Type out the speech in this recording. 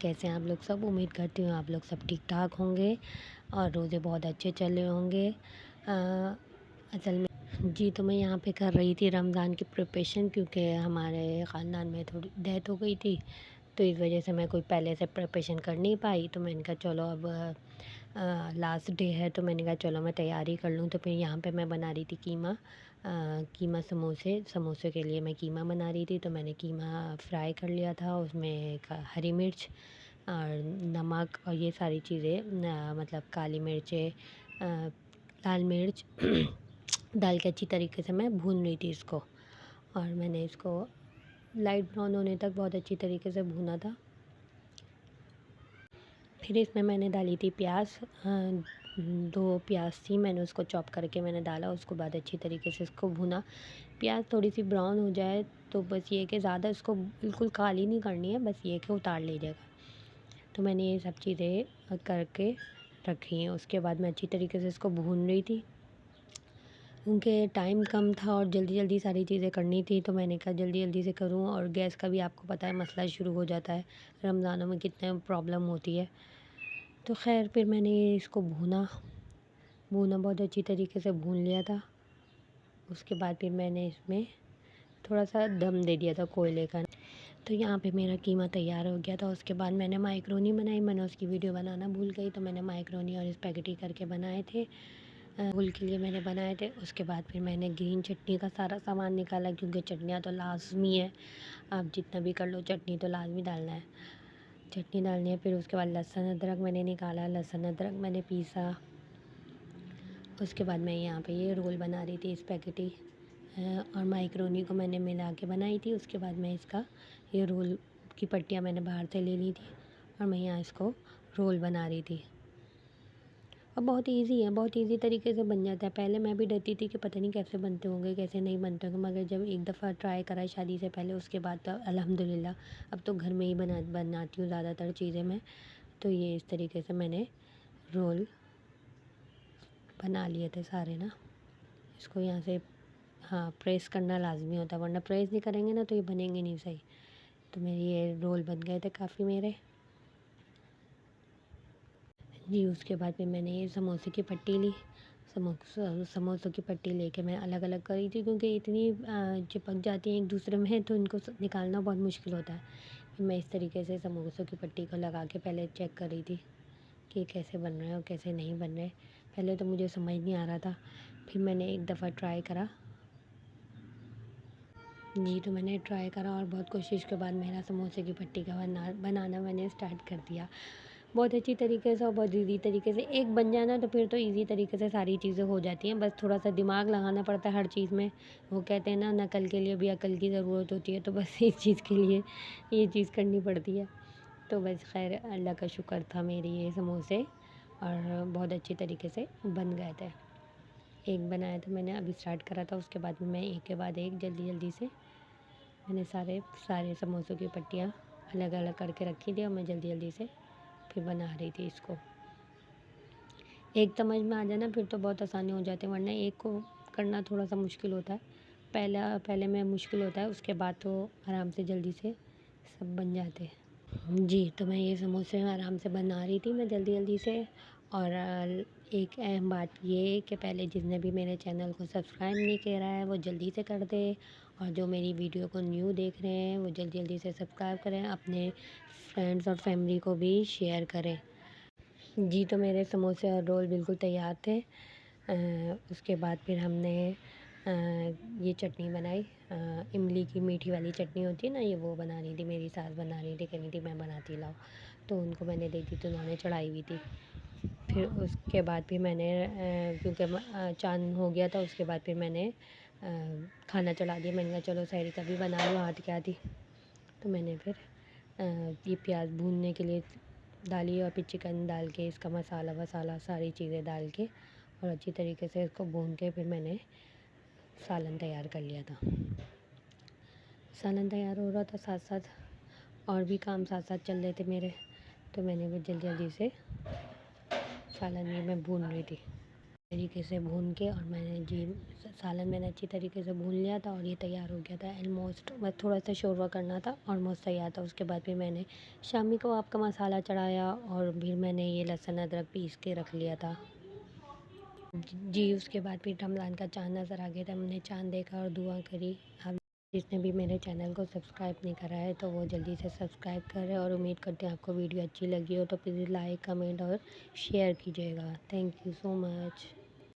कैसे हैं आप लोग सब। उम्मीद करती हूँ आप लोग सब ठीक-ठाक होंगे और रोज़े बहुत अच्छे चल रहे होंगे। असल में जी, तो मैं यहाँ पे कर रही थी रमज़ान की प्रिपरेशन, क्योंकि हमारे ख़ानदान में थोड़ी डेथ हो गई थी, तो इस वजह से मैं कोई पहले से प्रिपरेशन कर नहीं पाई। तो मैंने कहा चलो अब लास्ट डे है, तो मैंने कहा चलो मैं तैयारी कर लूँ। तो फिर यहाँ पे मैं बना रही थी कीमा समोसे के लिए मैं कीमा बना रही थी। तो मैंने कीमा फ्राई कर लिया था, उसमें एक हरी मिर्च और नमक और ये सारी चीज़ें मतलब काली मिर्चें, लाल मिर्च डाल के अच्छी तरीके से मैं भून रही थी इसको। और मैंने इसको लाइट ब्राउन होने तक बहुत अच्छी तरीके से भूना था। फिर इसमें मैंने डाली थी प्याज, 2 प्याज थी, मैंने उसको चॉप करके मैंने डाला। उसके बाद अच्छी तरीके से इसको भुना। प्याज थोड़ी सी ब्राउन हो जाए तो बस ये कि ज़्यादा इसको बिल्कुल काली नहीं करनी है, बस ये कि उतार लीजिएगा। तो मैंने ये सब चीज़ें करके रखी हैं। उसके बाद मैं अच्छी तरीके से इसको भून रही थी, क्योंकि टाइम कम था और जल्दी-जल्दी सारी चीज़ें करनी थी। तो मैंने कहा जल्दी-जल्दी से करूँ, और गैस का भी आपको पता है मसला शुरू हो जाता है, रमज़ानों में कितने प्रॉब्लम होती है। तो ख़ैर फिर मैंने इसको भूना बहुत अच्छी तरीके से भून लिया था। उसके बाद फिर मैंने इसमें थोड़ा-सा दम दे दिया था कोयले का। तो यहाँ पे मेरा कीमा तैयार हो गया था। उसके बाद मैंने माइक्रोनी बनाई, मैंने उसकी वीडियो बनाना भूल गई, तो मैंने माइक्रोनी और स्पैघेटी करके बनाए थे। फूल के लिए मैंने बनाए थे। उसके बाद फिर मैंने ग्रीन चटनी का सारा सामान निकाला, क्योंकि चटनियाँ तो लाज़मी है, आप जितना भी कर लो चटनी तो लाज़मी डालना है। चटनी डालनी है। फिर उसके बाद लहसुन अदरक मैंने निकाला, लहसुन अदरक मैंने पीसा। उसके बाद मैं यहाँ पे ये रोल बना रही थी स्पैघेटी और माइक्रोनी को मैंने मिला के बनाई थी। उसके बाद मैं इसका ये रोल की पट्टियाँ मैंने बाहर से ले ली थी और मैं यहाँ इसको रोल बना रही थी। और बहुत ईज़ी है, बहुत ईज़ी तरीके से बन जाता है। पहले मैं भी डरती थी कि पता नहीं कैसे बनते होंगे, कैसे नहीं बनते होंगे, मगर जब एक दफ़ा ट्राई करा शादी से पहले, उसके बाद तो अल्हम्दुलिल्लाह अब तो घर में ही बनाती हूँ ज़्यादातर चीज़ें मैं। तो ये इस तरीके से मैंने रोल बना लिए थे सारे ना। इसको यहाँ से हाँ, प्रेस करना लाज़मी होता है, वरना प्रेस नहीं करेंगे ना तो ये बनेंगे नहीं सही। तो मेरे ये रोल बन गए थे काफ़ी मेरे। जी, उसके बाद फिर मैंने ये समोसे की पट्टी ली। समोसों की पट्टी लेके मैं अलग-अलग करी थी, क्योंकि इतनी चिपक जाती हैं एक दूसरे में, तो इनको निकालना बहुत मुश्किल होता है। फिर मैं इस तरीके से समोसों की पट्टी को लगा के पहले चेक कर रही थी कि कैसे बन रहे हैं और कैसे नहीं बन रहे। पहले तो मुझे समझ नहीं आ रहा था, फिर मैंने एक दफ़ा ट्राई करा। जी, तो मैंने ट्राई करा और बहुत कोशिश के बाद मेरा समोसे की पट्टी का बनाना मैंने स्टार्ट कर दिया। बहुत अच्छी तरीके से और बहुत ईज़ी तरीके से एक बन जाए ना, तो फिर तो ईज़ी तरीके से सारी चीज़ें हो जाती हैं। बस थोड़ा-सा दिमाग लगाना पड़ता है हर चीज़ में। वो कहते हैं ना, नकल के लिए भी अकल की ज़रूरत होती है, तो बस इस चीज़ के लिए ये चीज़ करनी पड़ती है। तो बस ख़ैर अल्लाह का शुक्र था, मेरे ये समोसे और बहुत अच्छी तरीके से बन गए थे। एक बनाया था मैंने, अभी स्टार्ट करा था, उसके बाद में मैं एक के बाद एक जल्दी-जल्दी से मैंने सारे सारे समोसों की पट्टियाँ अलग-अलग करके रखी थी और मैं जल्दी-जल्दी से फिर बना रही थी इसको। एक समझ में आ जाए ना फिर तो बहुत आसानी हो जाती है, वरना एक को करना थोड़ा-सा मुश्किल होता है। पहले में मुश्किल होता है, उसके बाद तो आराम से जल्दी से सब बन जाते हैं। जी, तो मैं ये समोसे आराम से बना रही थी मैं जल्दी-जल्दी से। और एक अहम बात ये है कि पहले जिसने भी मेरे चैनल को सब्सक्राइब नहीं करा है वो जल्दी से कर दे, और जो मेरी वीडियो को न्यू देख रहे हैं वो जल्दी-जल्दी से सब्सक्राइब करें, अपने फ्रेंड्स और फैमिली को भी शेयर करें। जी, तो मेरे समोसे और रोल बिल्कुल तैयार थे। उसके बाद फिर हमने ये चटनी बनाई, इमली की मीठी वाली चटनी होती है ना, ये वो बना रही थी मेरी सास, बना रही थी, कह रही थी मैं बनाती लाओ, तो उनको मैंने दे दी, तो उन्होंने चढ़ाई हुई थी। फिर उसके बाद फिर मैंने क्योंकि चाँद हो गया था, उसके बाद फिर मैंने खाना चढ़ा दिया। मैंने कहा चलो सहरी का भी बना लो, हाथ क्या थी। तो मैंने फिर ये प्याज भूनने के लिए डाली और फिर चिकन डाल के इसका मसाला वसाला सारी चीज़ें डाल के और अच्छी तरीके से इसको भून के फिर मैंने सालन तैयार कर लिया था। सालन तैयार हो रहा था, साथ साथ और भी काम साथ साथ चल रहे थे मेरे, तो मैंने भी जल्दी जल्दी से सालन में मैं भून रही थी। तरीके से भून के, और मैंने जी सालन मैंने अच्छी तरीके से भून लिया था और ये तैयार हो गया था ऑलमोस्ट। बस थोड़ा सा शोरवा करना था, ऑलमोस्ट तैयार था। उसके बाद फिर मैंने शामी कबाब का मसाला चढ़ाया और फिर मैंने ये लहसुन अदरक पीस के रख लिया था। जी उसके बाद फिर रमज़ान का चाँद नज़र आ गया था। हमने चाँद देखा और दुआ करी। अब जिसने भी मेरे चैनल को सब्सक्राइब नहीं करा है तो वो जल्दी से सब्सक्राइब करें, और उम्मीद करते हैं आपको वीडियो अच्छी लगी हो तो प्लीज़ लाइक, कमेंट और शेयर कीजिएगा। Thank you so much.